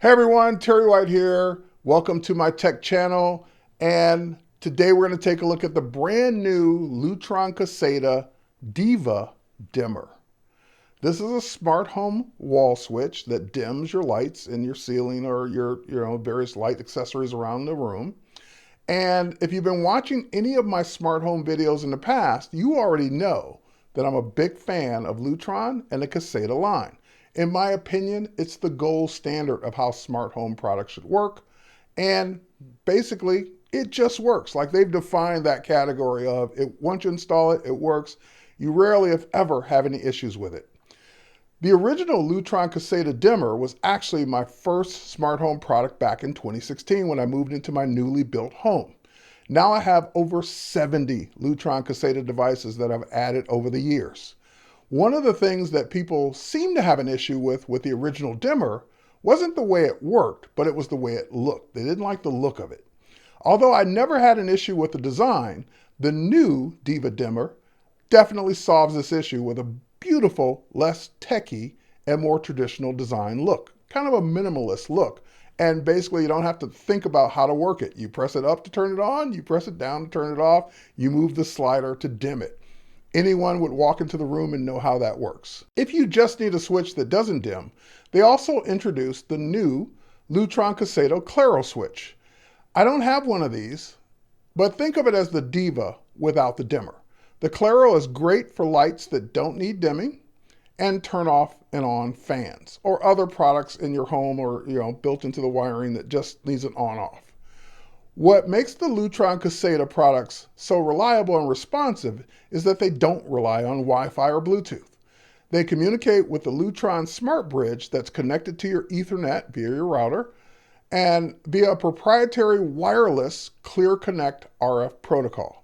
Hey everyone, Terry White here. Welcome to my tech channel. And today we're going to take a look at the brand new Lutron Caseta Diva dimmer. This is a smart home wall switch that dims your lights in your ceiling or your various light accessories around the room. And if you've been watching any of my smart home videos in the past, you already know that I'm a big fan of Lutron and the Caseta line. In my opinion, it's the gold standard of how smart home products should work. And basically, it just works. Like they've defined that category of it. Once you install it, it works. You rarely, if ever, have any issues with it. The original Lutron Caseta dimmer was actually my first smart home product back in 2016 when I moved into my newly built home. Now I have over 70 Lutron Caseta devices that I've added over the years. One of the things that people seem to have an issue with the original dimmer wasn't the way it worked, but it was the way it looked. They didn't like the look of it. Although I never had an issue with the design, the new Diva dimmer definitely solves this issue with a beautiful, less techy, and more traditional design look. Kind of a minimalist look. And basically you don't have to think about how to work it. You press it up to turn it on, you press it down to turn it off, you move the slider to dim it. Anyone would walk into the room and know how that works. If you just need a switch that doesn't dim, they also introduced the new Lutron Caseta Claro switch. I don't have one of these, but think of it as the Diva without the dimmer. The Claro is great for lights that don't need dimming and turn off and on fans or other products in your home or built into the wiring that just needs an on-off. What makes the Lutron Caseta products so reliable and responsive is that they don't rely on Wi-Fi or Bluetooth. They communicate with the Lutron Smart Bridge that's connected to your Ethernet via your router and via a proprietary wireless Clear Connect RF protocol.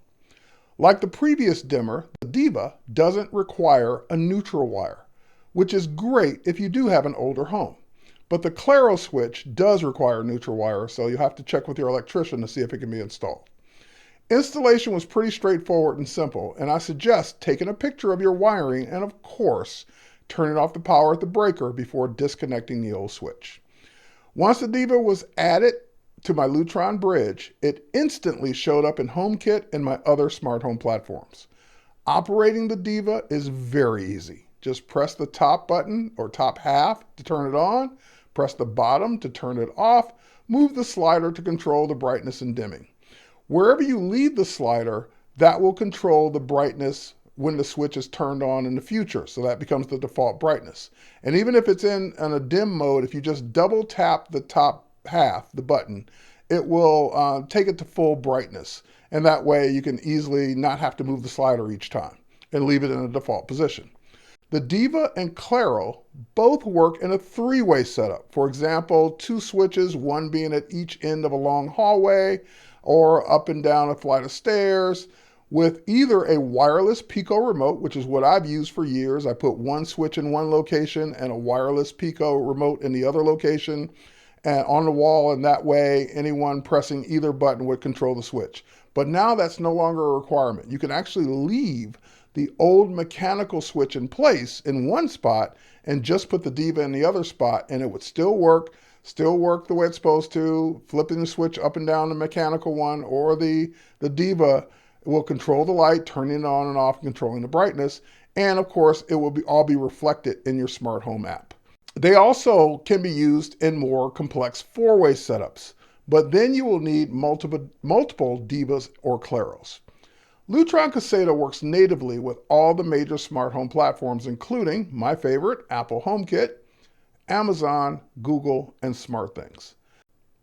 Like the previous dimmer, the Diva doesn't require a neutral wire, which is great if you do have an older home. But the Claro switch does require neutral wire, so you have to check with your electrician to see if it can be installed. Installation was pretty straightforward and simple, and I suggest taking a picture of your wiring and, of course, turning off the power at the breaker before disconnecting the old switch. Once the Diva was added to my Lutron bridge, it instantly showed up in HomeKit and my other smart home platforms. Operating the Diva is very easy. Just press the top button or top half to turn it on, press the bottom to turn it off, move the slider to control the brightness and dimming. Wherever you leave the slider, that will control the brightness when the switch is turned on in the future, so that becomes the default brightness. And even if it's in a dim mode, if you just double tap the top half, the button, it will take it to full brightness. And that way you can easily not have to move the slider each time and leave it in a default position. The Diva and Claro both work in a three-way setup. For example, two switches, one being at each end of a long hallway or up and down a flight of stairs, with either a wireless Pico remote, which is what I've used for years. I put one switch in one location and a wireless Pico remote in the other location on the wall, and that way anyone pressing either button would control the switch. But now that's no longer a requirement. You can actually leave the old mechanical switch in place in one spot and just put the Diva in the other spot, and it would still work the way it's supposed to. Flipping the switch up and down the mechanical one or the Diva will control the light, turning it on and off, controlling the brightness, and of course it will all be reflected in your smart home app. They also can be used in more complex four-way setups, but then you will need multiple Divas or Claros. Lutron Caseta works natively with all the major smart home platforms, including my favorite, Apple HomeKit, Amazon, Google, and SmartThings.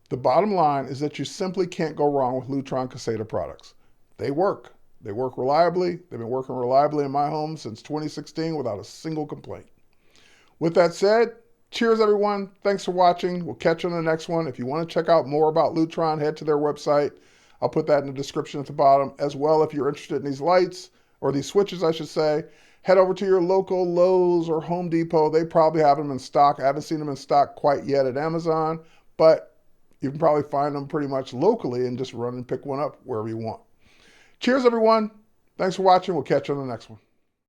The bottom line is that you simply can't go wrong with Lutron Caseta products. They work. They work reliably. They've been working reliably in my home since 2016 without a single complaint. With that said, cheers everyone. Thanks for watching. We'll catch you on the next one. If you want to check out more about Lutron, head to their website. I'll put that in the description at the bottom. As well, if you're interested in these lights, or these switches I should say, head over to your local Lowe's or Home Depot. They probably have them in stock. I haven't seen them in stock quite yet at Amazon, but you can probably find them pretty much locally and just run and pick one up wherever you want. Cheers everyone. Thanks for watching. We'll catch you on the next one.